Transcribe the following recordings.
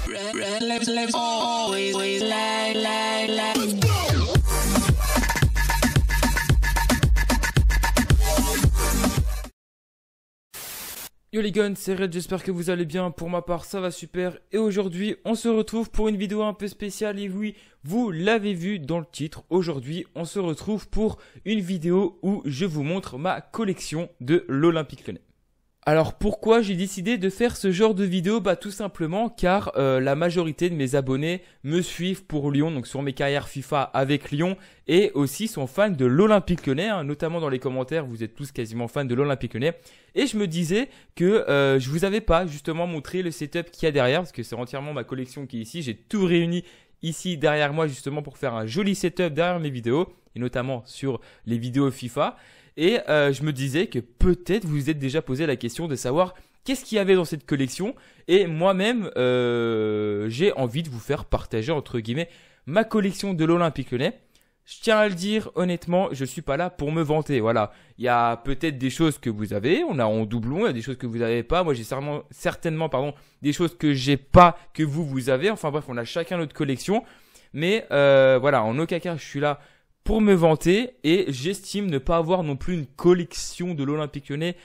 Red lips always lie. Let's go. Yo les guns, c'est Red, j'espère que vous allez bien. Pour ma part, ça va super. Et aujourd'hui, on se retrouve pour une vidéo un peu spéciale. Et oui, vous l'avez vu dans le titre. Aujourd'hui, on se retrouve pour une vidéo où je vous montre ma collection de l'Olympique Lyonnais. Alors pourquoi j'ai décidé de faire ce genre de vidéo? Bah tout simplement car la majorité de mes abonnés me suivent pour Lyon, donc sur mes carrières FIFA avec Lyon, et aussi sont fans de l'Olympique Lyonnais, hein, notamment dans les commentaires, vous êtes tous quasiment fans de l'Olympique Lyonnais. Et je me disais que je vous avais pas justement montré le setup qu'il y a derrière, parce que c'est entièrement ma collection qui est ici, j'ai tout réuni ici derrière moi justement pour faire un joli setup derrière mes vidéos, et notamment sur les vidéos FIFA. Et je me disais que peut-être vous vous êtes déjà posé la question de savoir qu'est-ce qu'il y avait dans cette collection. Et moi-même, j'ai envie de vous faire partager, entre guillemets, ma collection de l'Olympique Lyonnais. Je tiens à le dire, honnêtement, je suis pas là pour me vanter. Voilà, il y a peut-être des choses que vous avez, on a en doublon, il y a des choses que vous n'avez pas. Moi, j'ai certainement, des choses que j'ai pas, que vous avez. Enfin bref, on a chacun notre collection. Mais voilà, en aucun cas, je suis là pour me vanter, et j'estime ne pas avoir non plus une collection de l'Olympique Lyonnais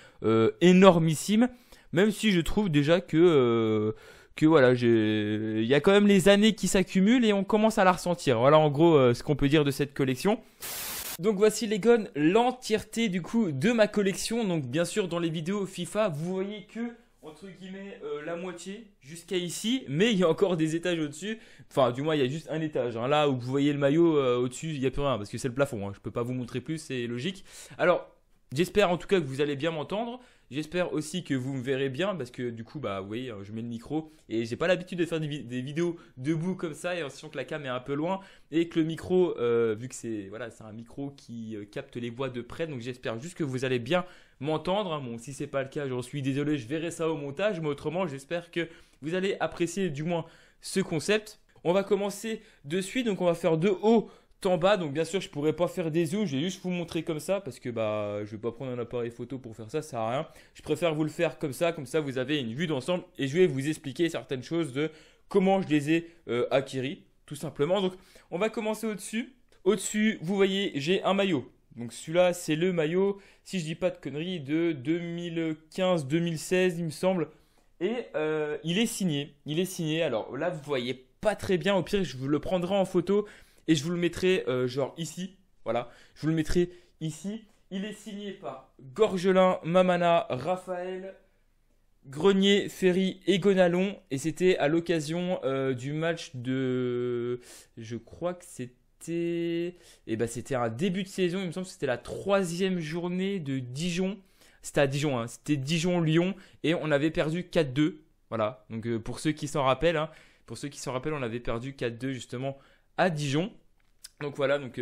énormissime, même si je trouve déjà que voilà, il y a quand même les années qui s'accumulent et on commence à la ressentir. Voilà en gros ce qu'on peut dire de cette collection. Donc voici les gars, l'entièreté du coup de ma collection. Donc bien sûr dans les vidéos FIFA, vous voyez que entre guillemets la moitié jusqu'à ici, mais il y a encore des étages au-dessus. Enfin, du moins, il y a juste un étage. Hein. Là où vous voyez le maillot au-dessus, il n'y a plus rien parce que c'est le plafond. Hein. Je ne peux pas vous montrer plus, c'est logique. Alors, j'espère en tout cas que vous allez bien m'entendre. J'espère aussi que vous me verrez bien parce que du coup, bah, vous voyez, je mets le micro et j'ai pas l'habitude de faire des vidéos debout comme ça et en sachant que la cam est un peu loin et que le micro, vu que c'est un micro qui capte les voix de près, donc j'espère juste que vous allez bien m'entendre. Bon, si c'est pas le cas, j'en suis désolé, je verrai ça au montage, mais autrement, j'espère que vous allez apprécier du moins ce concept. On va commencer de suite, donc on va faire de haut en bas. Donc bien sûr, je pourrais pas faire des zooms, je vais juste vous montrer comme ça parce que bah je vais pas prendre un appareil photo pour faire ça, ça sert à rien. Je préfère vous le faire comme ça vous avez une vue d'ensemble et je vais vous expliquer certaines choses de comment je les ai acquis tout simplement. Donc on va commencer au-dessus. Au-dessus, vous voyez, j'ai un maillot. Donc celui-là, c'est le maillot, si je dis pas de conneries, de 2015-2016, il me semble. Et il est signé. Il est signé. Alors là, vous voyez pas très bien. Au pire, je vous le prendrai en photo et je vous le mettrai genre ici. Voilà, je vous le mettrai ici. Il est signé par Gorgelin, Mamana, Raphaël, Grenier, Ferry et Gonalon. Et c'était à l'occasion du match de... Je crois que c'était un début de saison, il me semble que c'était la 3e journée de Dijon. C'était à Dijon, hein. C'était Dijon-Lyon et on avait perdu 4-2. Voilà, donc pour ceux qui s'en rappellent, on avait perdu 4-2 justement à Dijon. Donc voilà, donc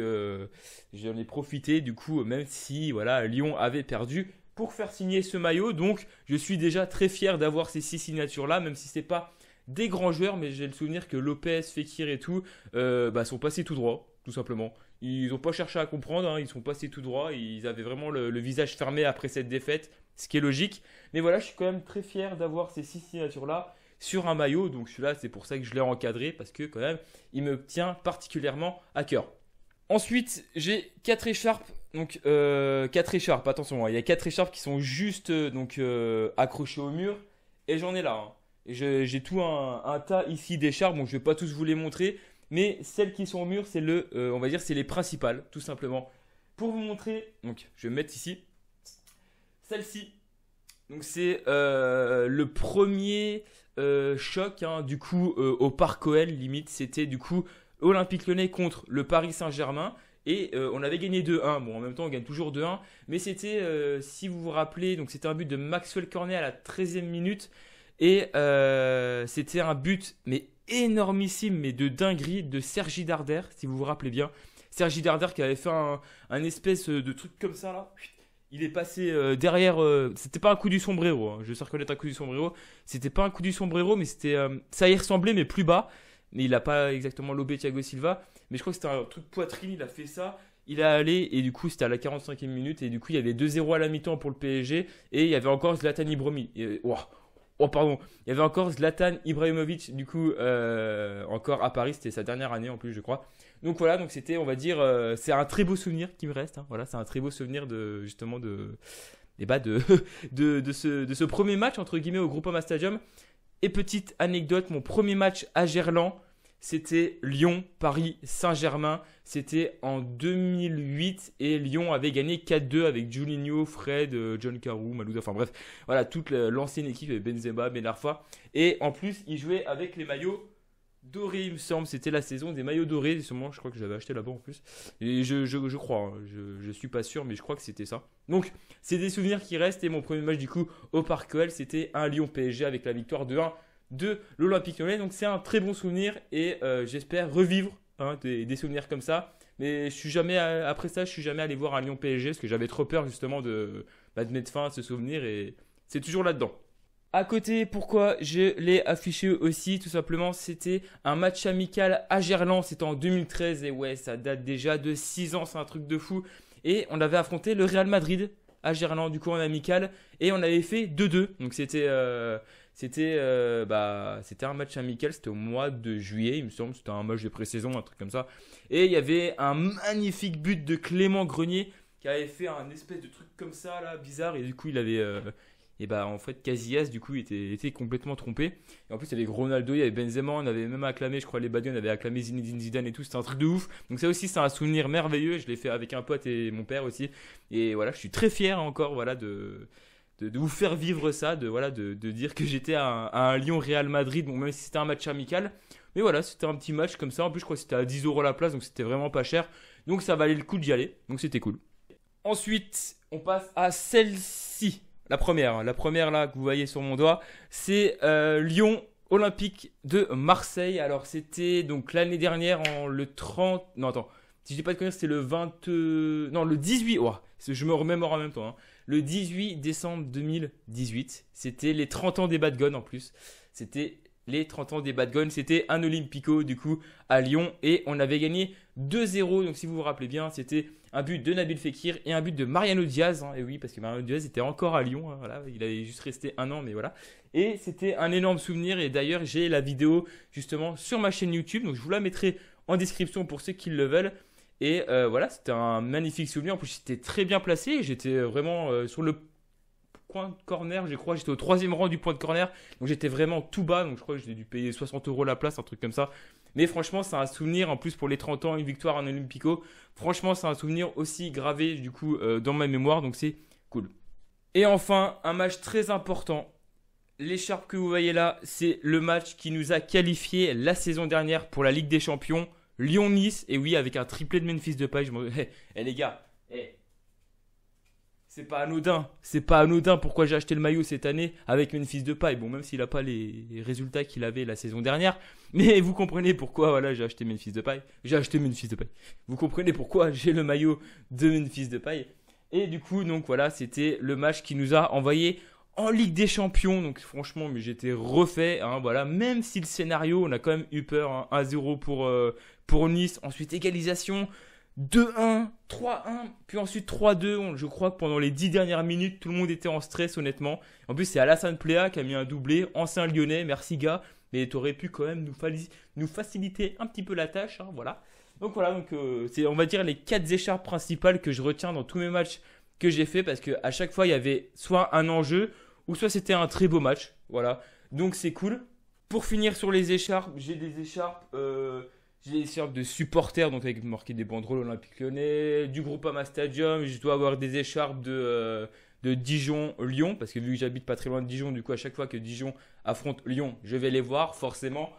j'en ai profité du coup, même si voilà, Lyon avait perdu, pour faire signer ce maillot. Donc je suis déjà très fier d'avoir ces 6 signatures-là, même si c'est pas des grands joueurs, mais j'ai le souvenir que Lopez, Fekir et tout sont passés tout droit. Tout simplement. Ils n'ont pas cherché à comprendre, hein, ils sont passés tout droit, ils avaient vraiment le visage fermé après cette défaite, ce qui est logique. Mais voilà, je suis quand même très fier d'avoir ces 6 signatures-là sur un maillot. Donc celui-là, c'est pour ça que je l'ai encadré, parce que quand même, il me tient particulièrement à cœur. Ensuite, j'ai 4 écharpes. Donc 4 écharpes, attention, hein, il y a 4 écharpes qui sont juste accrochées au mur. Et j'en ai là. Hein. J'ai tout un tas ici d'écharpes, donc je ne vais pas tous vous les montrer. Mais celles qui sont au mur, c'est on va dire, c'est les principales, tout simplement. Pour vous montrer, donc je vais mettre ici, celle-ci. Donc c'est le premier choc, hein, du coup, au Parc OL, limite, c'était du coup Olympique Lyonnais contre le Paris Saint-Germain. Et on avait gagné 2-1. Bon, en même temps, on gagne toujours 2-1. Mais c'était, si vous vous rappelez, donc c'était un but de Maxwell Cornet à la 13e minute. Et c'était un but, mais énormissime, mais de dinguerie, de Sergi Darder, si vous vous rappelez bien. Sergi Darder qui avait fait un espèce de truc comme ça là. Il est passé derrière. C'était pas un coup du sombrero, hein. Je sais reconnaître un coup du sombrero. C'était pas un coup du sombrero, mais c'était ça y ressemblait, mais plus bas. Mais il a pas exactement lobé Thiago Silva. Mais je crois que c'était un truc poitrine. Il a fait ça. Il est allé et du coup c'était à la 45e minute. Et du coup il y avait 2-0 à la mi-temps pour le PSG. Et il y avait encore Zlatan Ibrahimovic. Wow. Oh pardon, il y avait encore Zlatan Ibrahimovic, du coup, encore à Paris, c'était sa dernière année en plus, je crois. Donc voilà, donc c'était, on va dire, c'est un très beau souvenir qui me reste. Hein. Voilà, c'est un très beau souvenir de justement et bah de ce premier match entre guillemets au Groupama Stadium. Et petite anecdote, mon premier match à Gerland, c'était Lyon-Paris-Saint-Germain. C'était en 2008 et Lyon avait gagné 4-2 avec Juninho, Fred, John Carew, Malouda. Enfin bref, voilà, toute l'ancienne équipe avec Benzema, Ben Arfa. Et en plus, ils jouaient avec les maillots dorés, il me semble. C'était la saison des maillots dorés. Sûrement, je crois que j'avais acheté là-bas en plus. Et je crois, hein, je suis pas sûr, mais je crois que c'était ça. Donc, c'est des souvenirs qui restent. Et mon premier match, du coup, au Parc OL, c'était un Lyon-PSG avec la victoire de 1 de l'Olympique Lyonnais. Donc, c'est un très bon souvenir et j'espère revivre des souvenirs comme ça. Mais je suis jamais, après ça, je suis jamais allé voir un Lyon-PSG parce que j'avais trop peur justement de mettre fin à ce souvenir et c'est toujours là-dedans. À côté, pourquoi je l'ai affiché aussi, tout simplement, c'était un match amical à Gerland, c'était en 2013 et ouais, ça date déjà de 6 ans, c'est un truc de fou. Et on avait affronté le Real Madrid à Gerland, du coup en amical, et on avait fait 2-2. Donc c'était un match amical, c'était au mois de juillet, il me semble, c'était un match de pré-saison, un truc comme ça. Et il y avait un magnifique but de Clément Grenier qui avait fait un espèce de truc comme ça, là, bizarre, et du coup il avait... et bah en fait Casillas du coup était complètement trompé. Et en plus il y avait Ronaldo, il y avait Benzema, on avait même acclamé, je crois les Badiots, on avait acclamé Zinedine Zidane et tout, c'était un truc de ouf. Donc ça aussi c'est un souvenir merveilleux, je l'ai fait avec un pote et mon père aussi. Et voilà, je suis très fier encore voilà de vous faire vivre ça, de dire que j'étais à un Lyon-Real Madrid, bon même si c'était un match amical. Mais voilà, c'était un petit match comme ça, en plus je crois que c'était à 10 € la place, donc c'était vraiment pas cher. Donc ça valait le coup d'y aller, donc c'était cool. Ensuite, on passe à celle-ci. La première là que vous voyez sur mon doigt, c'est Lyon Olympique de Marseille. Alors c'était donc l'année dernière le 30... Non attends, si je dis pas de conneries, c'était le 20... Non, le 18... Oh, je me remémore en même temps. Hein. Le 18 décembre 2018. C'était les 30 ans des Bad Guns en plus. C'était les 30 ans des Bad Guns. C'était un Olympico du coup à Lyon. Et on avait gagné 2-0. Donc si vous vous rappelez bien, c'était un but de Nabil Fekir et un but de Mariano Diaz. Hein, et oui, parce que Mariano Diaz était encore à Lyon. Hein, voilà, il avait juste resté 1 an, mais voilà. Et c'était un énorme souvenir. Et d'ailleurs, j'ai la vidéo justement sur ma chaîne YouTube. Donc je vous la mettrai en description pour ceux qui le veulent. Et voilà, c'était un magnifique souvenir. En plus, j'étais très bien placé. J'étais vraiment sur le point de corner, je crois. J'étais au 3e rang du point de corner. Donc j'étais vraiment tout bas. Donc je crois que j'ai dû payer 60 € la place, un truc comme ça. Mais franchement, c'est un souvenir. En plus, pour les 30 ans, une victoire en Olympico. Franchement, c'est un souvenir aussi gravé du coup dans ma mémoire. Donc c'est cool. Et enfin, un match très important. L'écharpe que vous voyez là, c'est le match qui nous a qualifié la saison dernière pour la Ligue des Champions. Lyon-Nice, et oui, avec un triplé de Memphis Depay. Les gars, c'est pas anodin pourquoi j'ai acheté le maillot cette année avec Memphis Depay. Bon, même s'il n'a pas les résultats qu'il avait la saison dernière, mais vous comprenez pourquoi voilà, j'ai acheté Memphis Depay. Vous comprenez pourquoi j'ai le maillot de Memphis Depay. Et du coup, donc voilà, c'était le match qui nous a envoyé en Ligue des Champions. Donc franchement, mais j'étais refait. Hein, voilà, même si le scénario, on a quand même eu peur. Hein, 1-0 pour Nice, ensuite égalisation, 2-1, 3-1, puis ensuite 3-2. Je crois que pendant les 10 dernières minutes, tout le monde était en stress, honnêtement. En plus, c'est Alassane Pléa qui a mis un doublé, ancien lyonnais, merci gars. Mais tu aurais pu quand même nous faciliter un petit peu la tâche. Hein, voilà. Donc voilà, c'est on va dire les 4 écharpes principales que je retiens dans tous mes matchs que j'ai fait, parce qu'à chaque fois, il y avait soit un enjeu, ou soit c'était un très beau match. Voilà, donc c'est cool. Pour finir sur les écharpes, j'ai des écharpes de supporters, donc avec marqué des banderoles Olympique Lyonnais, du Groupama Stadium. Je dois avoir des écharpes de Dijon-Lyon, parce que vu que j'habite pas très loin de Dijon, du coup à chaque fois que Dijon affronte Lyon, je vais les voir forcément.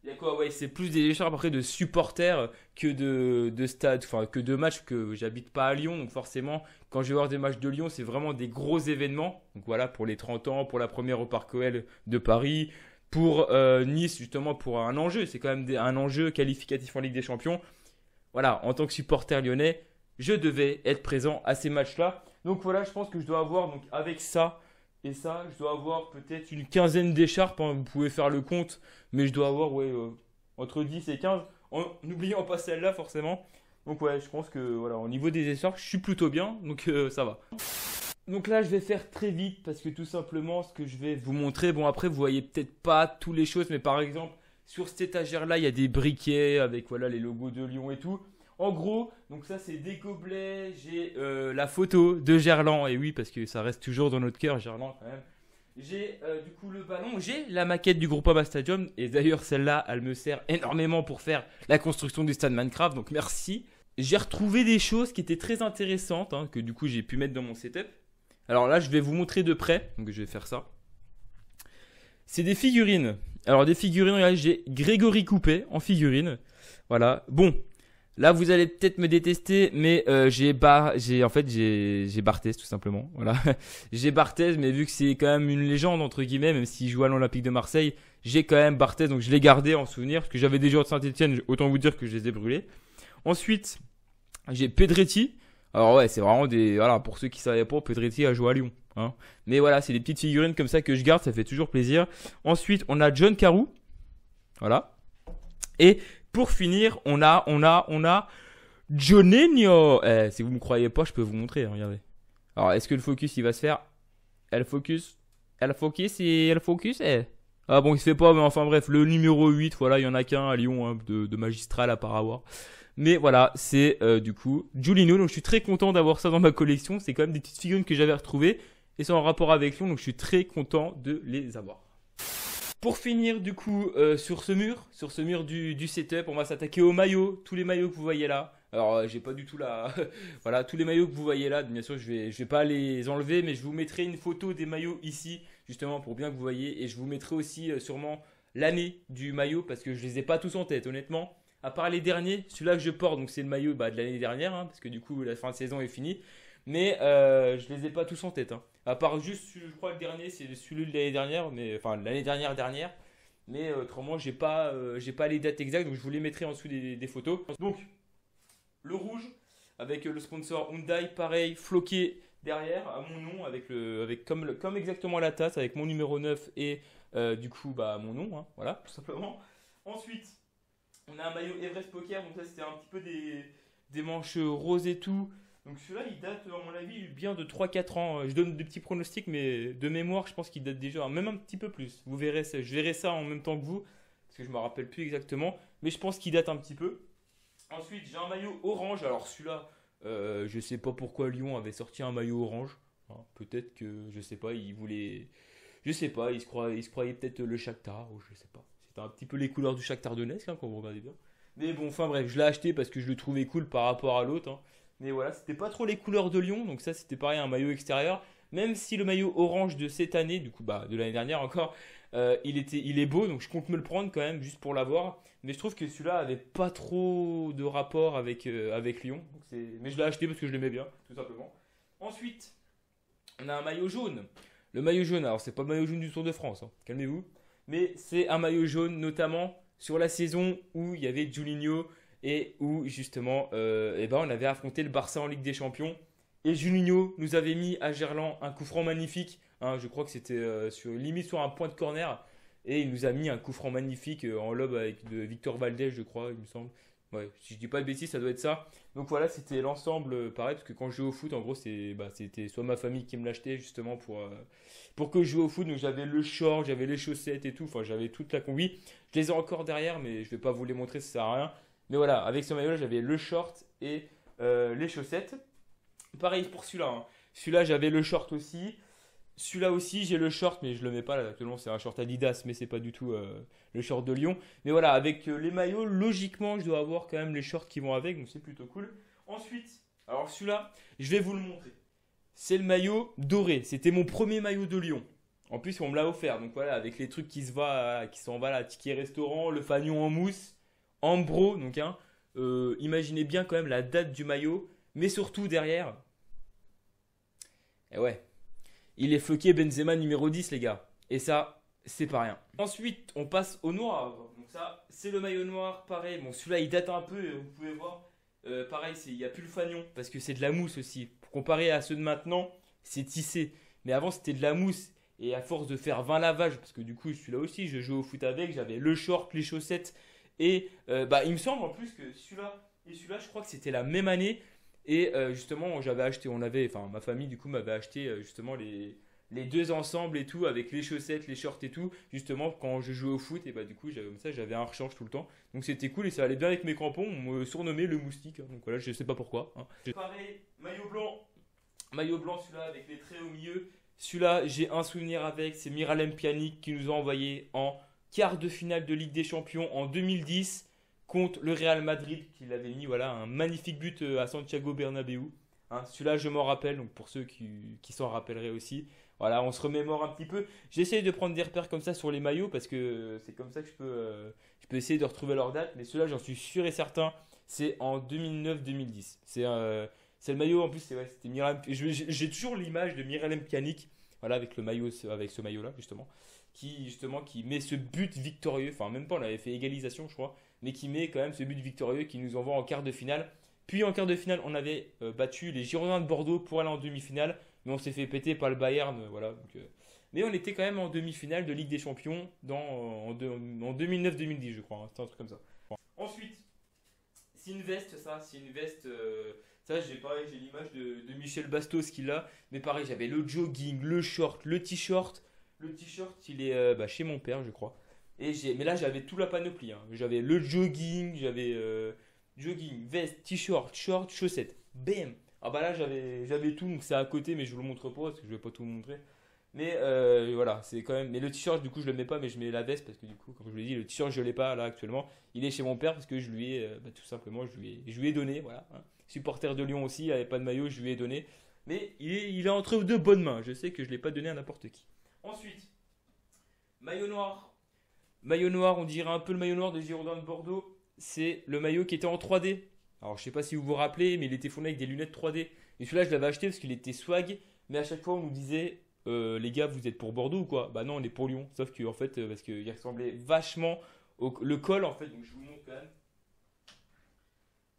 Il y a quoi? Ouais, c'est plus des écharpes après de supporters que de stade, enfin que de matchs, que j'habite pas à Lyon. Donc forcément, quand je vais voir des matchs de Lyon, c'est vraiment des gros événements. Donc voilà, pour les 30 ans, pour la première au Parc OL de Paris, pour Nice justement pour un enjeu. C'est quand même un enjeu qualificatif en Ligue des Champions. Voilà, en tant que supporter lyonnais, je devais être présent à ces matchs-là. Donc voilà, je pense que je dois avoir, donc avec ça et ça, je dois avoir peut-être une quinzaine d'écharpes. Hein, vous pouvez faire le compte, mais je dois avoir entre 10 et 15, en n'oubliant pas celle-là forcément. Donc ouais, je pense que voilà, au niveau des écharpes, je suis plutôt bien, donc ça va. Donc là, je vais faire très vite parce que tout simplement, ce que je vais vous montrer, bon après, vous voyez peut-être pas toutes les choses, mais par exemple, sur cette étagère-là, il y a des briquets avec voilà les logos de Lyon et tout. En gros, donc ça c'est des gobelets, j'ai la photo de Gerland, et oui, parce que ça reste toujours dans notre cœur, Gerland quand même. J'ai du coup le ballon, j'ai la maquette du Groupama Stadium, et d'ailleurs celle-là, elle me sert énormément pour faire la construction du stade Minecraft, donc merci. J'ai retrouvé des choses qui étaient très intéressantes, hein, que du coup j'ai pu mettre dans mon setup. Alors là, je vais vous montrer de près. Donc je vais faire ça. C'est des figurines. Alors des figurines, là, j'ai Grégory Coupet en figurine. Voilà. Bon, là vous allez peut-être me détester, mais j'ai Barthez tout simplement. Voilà. J'ai Barthez, mais vu que c'est quand même une légende entre guillemets, même s'il joue à l'Olympique de Marseille, j'ai quand même Barthez, donc je l'ai gardé en souvenir parce que j'avais des joueurs de Saint-Etienne. Autant vous dire que je les ai brûlés. Ensuite, j'ai Pedretti. Alors ouais, c'est vraiment des... Voilà, pour ceux qui ne savaient pas, Pedretti a joué à Lyon. Hein. Mais voilà, c'est des petites figurines comme ça que je garde, ça fait toujours plaisir. Ensuite, on a John Carew. Voilà. Et pour finir, on a Juninho. Si vous ne me croyez pas, je peux vous montrer, hein, regardez. Alors, est-ce que le focus, il va se faire? Elle focus. Ah bon, il se fait pas, mais enfin bref, le numéro 8, voilà, il y en a qu'un à Lyon, hein, de magistral à part avoir. Mais voilà, c'est du coup Juninho, donc je suis très content d'avoir ça dans ma collection. C'est quand même des petites figurines que j'avais retrouvées et c'est en rapport avec Lyon, donc je suis très content de les avoir. Pour finir du coup sur ce mur du setup, on va s'attaquer aux maillots, tous les maillots que vous voyez là. Alors j'ai pas du tout la... voilà, tous les maillots que vous voyez là, bien sûr je vais pas les enlever, mais je vous mettrai une photo des maillots ici, justement pour bien que vous voyez. Et je vous mettrai aussi sûrement l'année du maillot, parce que je les ai pas tous en tête honnêtement. À part les derniers, celui-là que je porte, donc c'est le maillot de l'année dernière, hein, parce que du coup la fin de saison est finie. Mais je les ai pas tous en tête. Hein. À part juste, je crois le dernier, c'est celui de l'année dernière, mais enfin l'année dernière. Mais autrement, j'ai pas les dates exactes, donc je vous les mettrai en dessous des photos. Donc le rouge avec le sponsor Hyundai, pareil, floqué derrière à mon nom avec comme exactement la tasse avec mon numéro 9 et du coup mon nom, hein, voilà, tout simplement. Ensuite. On a un maillot Everest Poker, donc ça c'était un petit peu des manches roses et tout. Donc celui-là il date à mon avis bien de 3-4 ans. Je donne des petits pronostics mais de mémoire je pense qu'il date déjà même un petit peu plus. Vous verrez ça, je verrai ça en même temps que vous parce que je ne me rappelle plus exactement. Mais je pense qu'il date un petit peu. Ensuite j'ai un maillot orange, alors celui-là je sais pas pourquoi Lyon avait sorti un maillot orange. Hein, peut-être que je sais pas, il voulait... Je sais pas, il se croyait peut-être le Shakhtar ou je sais pas. C'était un petit peu les couleurs du Shakhtar Donetsk, hein, quand vous regardez bien. Mais bon, enfin bref, je l'ai acheté parce que je le trouvais cool par rapport à l'autre. Hein. Mais voilà, c'était pas trop les couleurs de Lyon, donc ça c'était pareil, un maillot extérieur. Même si le maillot orange de cette année, du coup de l'année dernière encore, il est beau, donc je compte me le prendre quand même juste pour l'avoir. Mais je trouve que celui-là avait pas trop de rapport avec Lyon. Mais je l'ai acheté parce que je l'aimais bien, tout simplement. Ensuite, on a un maillot jaune. Le maillot jaune, alors c'est pas le maillot jaune du Tour de France, hein, calmez-vous. Mais c'est un maillot jaune notamment sur la saison où il y avait Juninho et où justement on avait affronté le Barça en Ligue des Champions. Et Juninho nous avait mis à Gerland un coup franc magnifique. Hein, je crois que c'était limite sur un point de corner. Et il nous a mis un coup franc magnifique en lob avec de Victor Valdez, je crois, il me semble. Ouais, si je dis pas de bêtises, ça doit être ça. Donc voilà, c'était l'ensemble pareil, parce que quand je jouais au foot, en gros, c'était soit ma famille qui me l'achetait justement pour que je joue au foot. Donc j'avais le short, j'avais les chaussettes et tout, enfin j'avais toute la combi. Je les ai encore derrière, mais je vais pas vous les montrer, ça sert à rien. Mais voilà, avec ce maillot-là, j'avais le short et les chaussettes. Pareil pour celui-là. Hein. Celui-là, j'avais le short aussi. Celui-là aussi, j'ai le short, mais je le mets pas là. Actuellement, c'est un short Adidas, mais c'est pas du tout le short de Lyon. Mais voilà, avec les maillots, logiquement, je dois avoir quand même les shorts qui vont avec, donc c'est plutôt cool. Ensuite, alors celui-là, je vais vous le montrer. C'est le maillot doré. C'était mon premier maillot de Lyon. En plus, on me l'a offert. Donc voilà, avec les trucs qui s'en va là, ticket restaurant, le fanion en mousse, Ambro. Donc imaginez bien quand même la date du maillot, mais surtout derrière. Et ouais. Il est floqué Benzema numéro 10 les gars. Et ça, c'est pas rien. Ensuite, on passe au noir. Donc ça, c'est le maillot noir. Pareil, bon celui-là il date un peu, vous pouvez voir. Pareil, il n'y a plus le fanion parce que c'est de la mousse aussi. Pour comparer à ceux de maintenant, c'est tissé. Mais avant c'était de la mousse. Et à force de faire 20 lavages, parce que du coup celui-là aussi, je joue au foot avec, j'avais le short, les chaussettes. Et il me semble en plus que celui-là et celui-là, je crois que c'était la même année. Et justement, j'avais acheté, enfin ma famille du coup m'avait acheté justement les deux ensembles et tout, avec les chaussettes, les shorts et tout, justement quand je jouais au foot, et bah du coup comme ça j'avais un rechange tout le temps. Donc c'était cool et ça allait bien avec mes crampons, on me surnommait le moustique, hein. Donc voilà, je sais pas pourquoi, hein. Pareil, maillot blanc celui-là avec les traits au milieu. Celui-là, j'ai un souvenir avec, c'est Miralem Pjanic qui nous a envoyé en quart de finale de Ligue des Champions en 2010 contre le Real Madrid, qu'il avait mis voilà, un magnifique but à Santiago Bernabéu. Hein, celui-là, je m'en rappelle, donc pour ceux qui s'en rappelleraient aussi. Voilà, on se remémore un petit peu. J'essaie de prendre des repères comme ça sur les maillots parce que c'est comme ça que je peux essayer de retrouver leur date. Mais celui-là, j'en suis sûr et certain, c'est en 2009-2010. C'est le maillot, en plus, c'était Miralem. J'ai toujours l'image de Miralem Pjanic, voilà, avec ce maillot-là, qui met ce but victorieux. Enfin, même pas, on avait fait égalisation, je crois, mais qui met quand même ce but victorieux qui nous envoie en quart de finale. Puis en quart de finale, on avait battu les Girondins de Bordeaux pour aller en demi-finale, mais on s'est fait péter par le Bayern, voilà. Mais on était quand même en demi-finale de Ligue des Champions en 2009-2010, je crois. Hein, c'était un truc comme ça. Ensuite, c'est une veste, ça. C'est une veste. Ça, j'ai l'image de Michel Bastos qui l'a. Mais pareil, j'avais le jogging, le short, le t-shirt. Le t-shirt, il est chez mon père, je crois. Mais là, j'avais tout la panoplie, hein. J'avais le jogging, jogging, veste, t-shirt, short, chaussettes. Bam! Ah bah là, j'avais tout, donc c'est à côté, mais je vous le montre pas parce que je vais pas tout vous montrer. Mais voilà, c'est quand même. Mais le t-shirt, du coup, je le mets pas, mais je mets la veste parce que du coup, comme je vous l'ai dit, le t-shirt, je l'ai pas là actuellement. Il est chez mon père parce que je lui ai, tout simplement, je lui ai donné. Voilà, hein. Supporter de Lyon aussi, il avait pas de maillot, je lui ai donné. Mais il est entre deux bonnes mains. Je sais que je l'ai pas donné à n'importe qui. Ensuite, maillot noir. Maillot noir, on dirait un peu le maillot noir de Girondins de Bordeaux. C'est le maillot qui était en 3D. Alors, je sais pas si vous vous rappelez, mais il était fourni avec des lunettes 3D. Et celui-là, je l'avais acheté parce qu'il était swag. Mais à chaque fois, on nous disait. Les gars, vous êtes pour Bordeaux ou quoi? Bah non, on est pour Lyon. Sauf que en fait, parce qu'il ressemblait vachement le col en fait. Donc je vous montre quand même.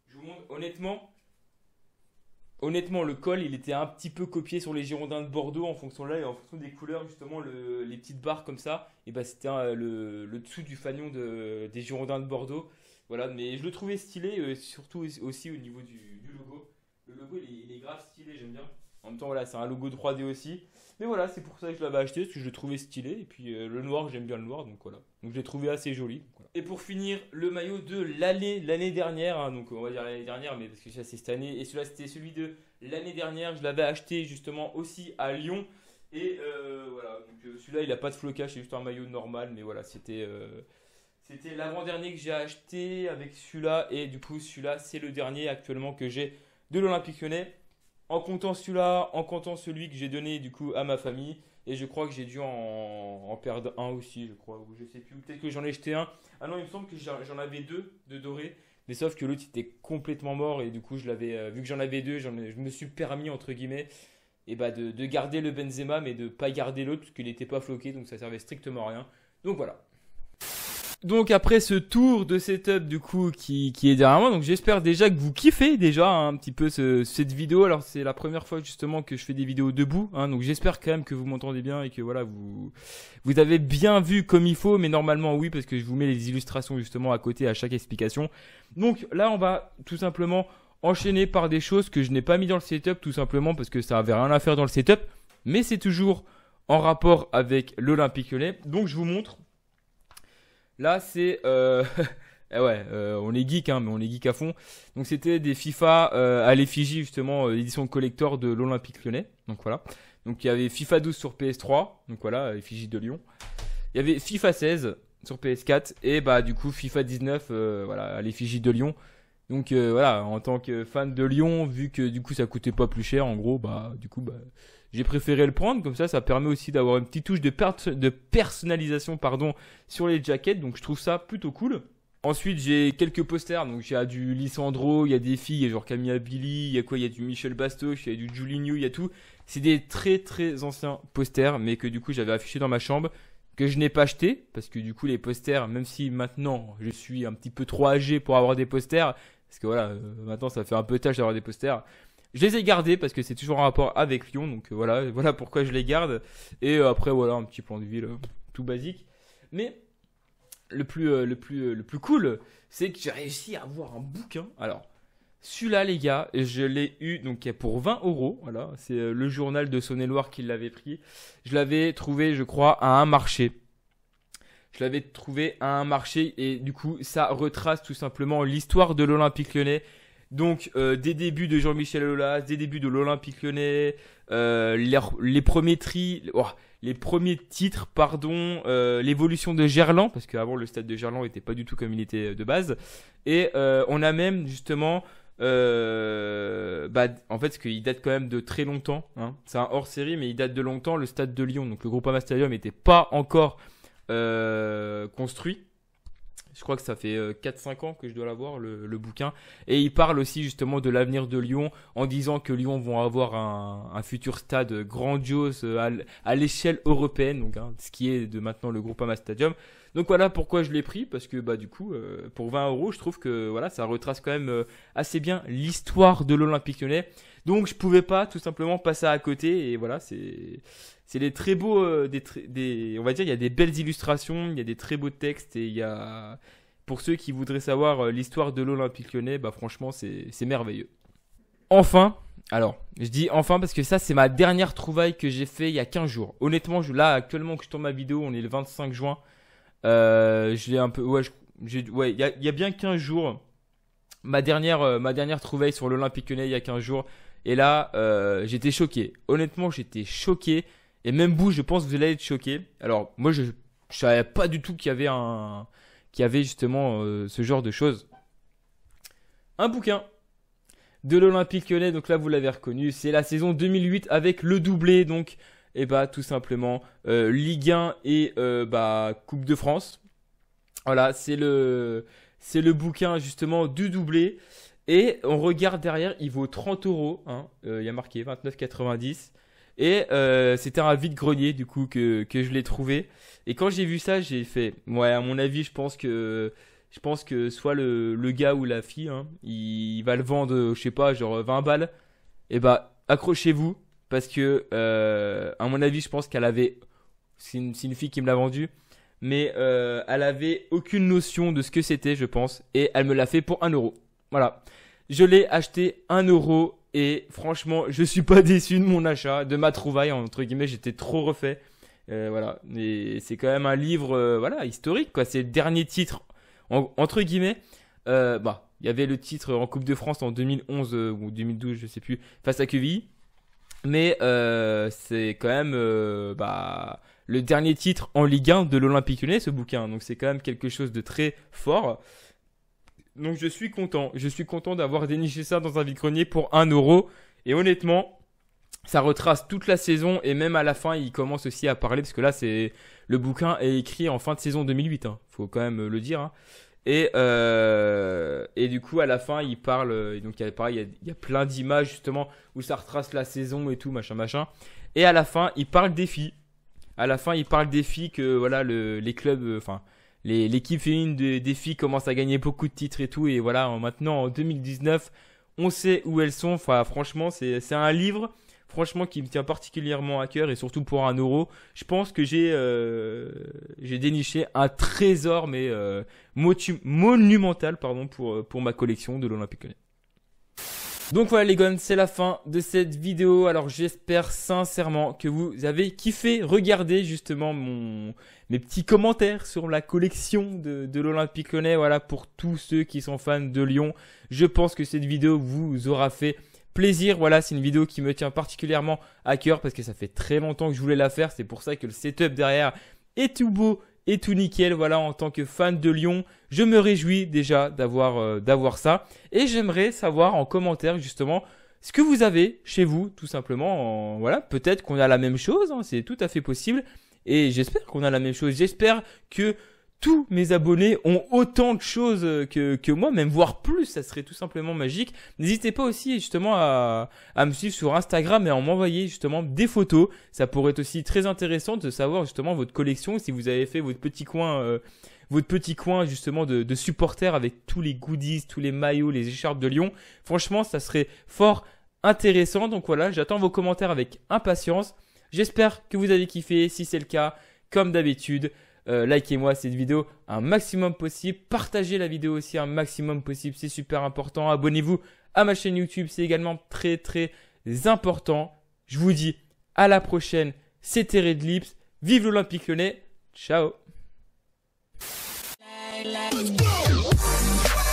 Je vous montre honnêtement, le col, il était un petit peu copié sur les Girondins de Bordeaux en fonction là et en fonction des couleurs justement les petites barres comme ça. Et bah c'était le dessous du fanion des Girondins de Bordeaux. Voilà, mais je le trouvais stylé, surtout aussi au niveau du logo. Le logo, il est grave stylé, j'aime bien. En même temps, voilà, c'est un logo 3D aussi. Mais voilà, c'est pour ça que je l'avais acheté, parce que je le trouvais stylé. Et puis le noir, j'aime bien le noir, donc voilà. Donc je l'ai trouvé assez joli. Donc, voilà. Et pour finir, le maillot de l'année dernière. Hein, donc on va dire l'année dernière, mais parce que ça c'est cette année. Et celui-là, c'était celui de l'année dernière. Je l'avais acheté justement aussi à Lyon. Et voilà, donc celui-là, il n'a pas de flocage, c'est juste un maillot normal. Mais voilà, c'était l'avant-dernier que j'ai acheté avec celui-là. Et du coup, celui-là, c'est le dernier actuellement que j'ai de l'Olympique Lyonnais. En comptant celui-là, en comptant celui que j'ai donné du coup à ma famille. Et je crois que j'ai dû en perdre un aussi, je crois. Ou je sais plus. Peut-être que j'en ai jeté un. Ah non, il me semble que j'en avais deux de dorés. Mais sauf que l'autre était complètement mort. Et du coup, vu que j'en avais deux, je me suis permis, entre guillemets, et bah, de garder le Benzema, mais de pas garder l'autre, parce qu'il n'était pas floqué. Donc ça servait strictement à rien. Donc voilà. Donc après ce tour de setup du coup qui est derrière moi, donc j'espère déjà que vous kiffez déjà un petit peu cette vidéo. Alors c'est la première fois justement que je fais des vidéos debout, hein, donc j'espère quand même que vous m'entendez bien et que voilà vous avez bien vu comme il faut, mais normalement oui parce que je vous mets les illustrations justement à côté à chaque explication. Donc là on va tout simplement enchaîner par des choses que je n'ai pas mis dans le setup tout simplement parce que ça avait rien à faire dans le setup, mais c'est toujours en rapport avec l'Olympique Lyonnais. Donc je vous montre. Là, c'est on est geek, hein, mais on est geek à fond. Donc, c'était des FIFA à l'effigie justement, édition collector de l'Olympique Lyonnais. Donc voilà. Donc il y avait FIFA 12 sur PS3. Donc voilà, à l'effigie de Lyon. Il y avait FIFA 16 sur PS4 et bah du coup FIFA 19, voilà, à l'effigie de Lyon. Donc voilà, en tant que fan de Lyon, vu que du coup ça coûtait pas plus cher, en gros, j'ai préféré le prendre, comme ça permet aussi d'avoir une petite touche de personnalisation sur les jackets, donc je trouve ça plutôt cool. Ensuite, j'ai quelques posters, donc il y a du Lisandro, il y a des filles, il y a genre Camilla Billy, il y a quoi? Il y a du Michel Bastos, il y a du Julinho, il y a tout. C'est des très très anciens posters, mais que du coup j'avais affiché dans ma chambre, que je n'ai pas acheté, parce que du coup les posters, même si maintenant je suis un petit peu trop âgé pour avoir des posters, parce que voilà, maintenant ça fait un peu tâche d'avoir des posters. Je les ai gardés parce que c'est toujours en rapport avec Lyon, donc voilà pourquoi je les garde. Et après voilà un petit plan de ville tout basique. Mais le plus cool, c'est que j'ai réussi à avoir un bouquin. Alors Celui-là, les gars, je l'ai eu donc pour 20 euros. Voilà, c'est le journal de Saône-et-Loire qui l'avait pris. Je l'avais trouvé, je crois, à un marché. Je l'avais trouvé à un marché et du coup, ça retrace tout simplement l'histoire de l'Olympique Lyonnais. Donc, des débuts de Jean-Michel Aulas, des débuts de l'Olympique Lyonnais, les premiers les premiers titres, pardon, l'évolution de Gerland, parce qu'avant le stade de Gerland n'était pas du tout comme il était de base. Et on a même justement, en fait, parce qu'il date quand même de très longtemps. Hein. C'est un hors-série, mais il date de longtemps. Le stade de Lyon, donc le Groupama Stadium, n'était pas encore construit. Je crois que ça fait 4-5 ans que je dois l'avoir, le bouquin. Et il parle aussi justement de l'avenir de Lyon en disant que Lyon vont avoir un futur stade grandiose à l'échelle européenne, donc ce qui est de maintenant le Groupama Stadium. Donc voilà pourquoi je l'ai pris, parce que du coup, pour 20 euros, je trouve que voilà, ça retrace quand même assez bien l'histoire de l'Olympique Lyonnais. Donc je pouvais pas tout simplement passer à côté et voilà, c'est des très beaux, on va dire, il y a des belles illustrations, il y a des très beaux textes et il y a, pour ceux qui voudraient savoir l'histoire de l'Olympique Lyonnais, franchement, c'est merveilleux. Enfin, alors, je dis enfin parce que ça, c'est ma dernière trouvaille que j'ai fait il y a 15 jours. Honnêtement, là, actuellement, que je tourne ma vidéo, on est le 25 juin. Je l'ai un peu, il y a bien 15 jours. Ma dernière trouvaille sur l'Olympique Lyonnais il y a 15 jours. Et là, j'étais choqué. Honnêtement, j'étais choqué. Et même vous, je pense que vous allez être choqué. Alors, moi, je savais pas du tout qu'il y avait justement ce genre de choses. Un bouquin de l'Olympique Lyonnais. Donc là, vous l'avez reconnu. C'est la saison 2008 avec le doublé. Donc, tout simplement, Ligue 1 et Coupe de France. Voilà, c'est le bouquin justement du doublé. Et on regarde derrière, il vaut 30 euros. Hein, il y a marqué 29,90. Et c'était un vide-grenier du coup que je l'ai trouvé. Et quand j'ai vu ça, j'ai fait, ouais, à mon avis, je pense que soit le gars ou la fille, hein, il va le vendre, je sais pas, genre 20 balles. Et accrochez-vous parce que à mon avis, je pense qu'elle avait, c'est une fille qui me l'a vendu, mais elle avait aucune notion de ce que c'était, je pense, et elle me l'a fait pour 1 euro. Voilà, je l'ai acheté 1 euro. Et franchement, je suis pas déçu de mon achat, de ma trouvaille, entre guillemets, j'étais trop refait. Voilà, et c'est quand même un livre historique, quoi. C'est le dernier titre, entre guillemets. Il y avait le titre en Coupe de France en 2011 ou 2012, je sais plus, face à Quevilly. Mais c'est quand même le dernier titre en Ligue 1 de l'Olympique Lyonnais, ce bouquin. Donc c'est quand même quelque chose de très fort. Donc je suis content d'avoir déniché ça dans un vide-grenier pour 1 euro. Et honnêtement, ça retrace toute la saison et même à la fin, il commence aussi à parler parce que là, le bouquin est écrit en fin de saison 2008. Hein, faut quand même le dire. Hein. Et du coup, à la fin, il parle. Donc il y a plein d'images justement où ça retrace la saison et tout, machin. Et à la fin, il parle des filles. À la fin, il parle des filles que voilà les clubs, l'équipe féminine des filles commence à gagner beaucoup de titres et tout. Et voilà, maintenant en 2019, on sait où elles sont. Enfin, franchement, c'est un livre, franchement, qui me tient particulièrement à cœur et surtout pour 1 euro. Je pense que j'ai déniché un trésor, mais monumental, pardon, pour ma collection de l'Olympique Lyonnais. Donc voilà les gars, c'est la fin de cette vidéo. Alors j'espère sincèrement que vous avez kiffé. Regardez justement mes petits commentaires sur la collection de l'Olympique Lyonnais. Voilà, pour tous ceux qui sont fans de Lyon. Je pense que cette vidéo vous aura fait plaisir. Voilà, c'est une vidéo qui me tient particulièrement à cœur parce que ça fait très longtemps que je voulais la faire. C'est pour ça que le setup derrière est tout beau et tout nickel. Voilà, en tant que fan de Lyon, je me réjouis déjà d'avoir ça. Et j'aimerais savoir en commentaire justement ce que vous avez chez vous, tout simplement. Voilà, peut-être qu'on a la même chose, hein, c'est tout à fait possible. Et j'espère qu'on a la même chose. J'espère que tous mes abonnés ont autant de choses que moi, même voire plus, ça serait tout simplement magique. N'hésitez pas aussi justement à me suivre sur Instagram et à m'envoyer justement des photos. Ça pourrait être aussi très intéressant de savoir justement votre collection, si vous avez fait votre petit coin justement de supporters avec tous les goodies, tous les maillots, les écharpes de Lyon. Franchement, ça serait fort intéressant. Donc voilà, j'attends vos commentaires avec impatience. J'espère que vous avez kiffé. Si c'est le cas, comme d'habitude, likez-moi cette vidéo un maximum possible. Partagez la vidéo aussi un maximum possible. C'est super important. Abonnez-vous à ma chaîne YouTube. C'est également très très important. Je vous dis à la prochaine. C'était Redlips. Vive l'Olympique Lyonnais. Ciao. Let's go.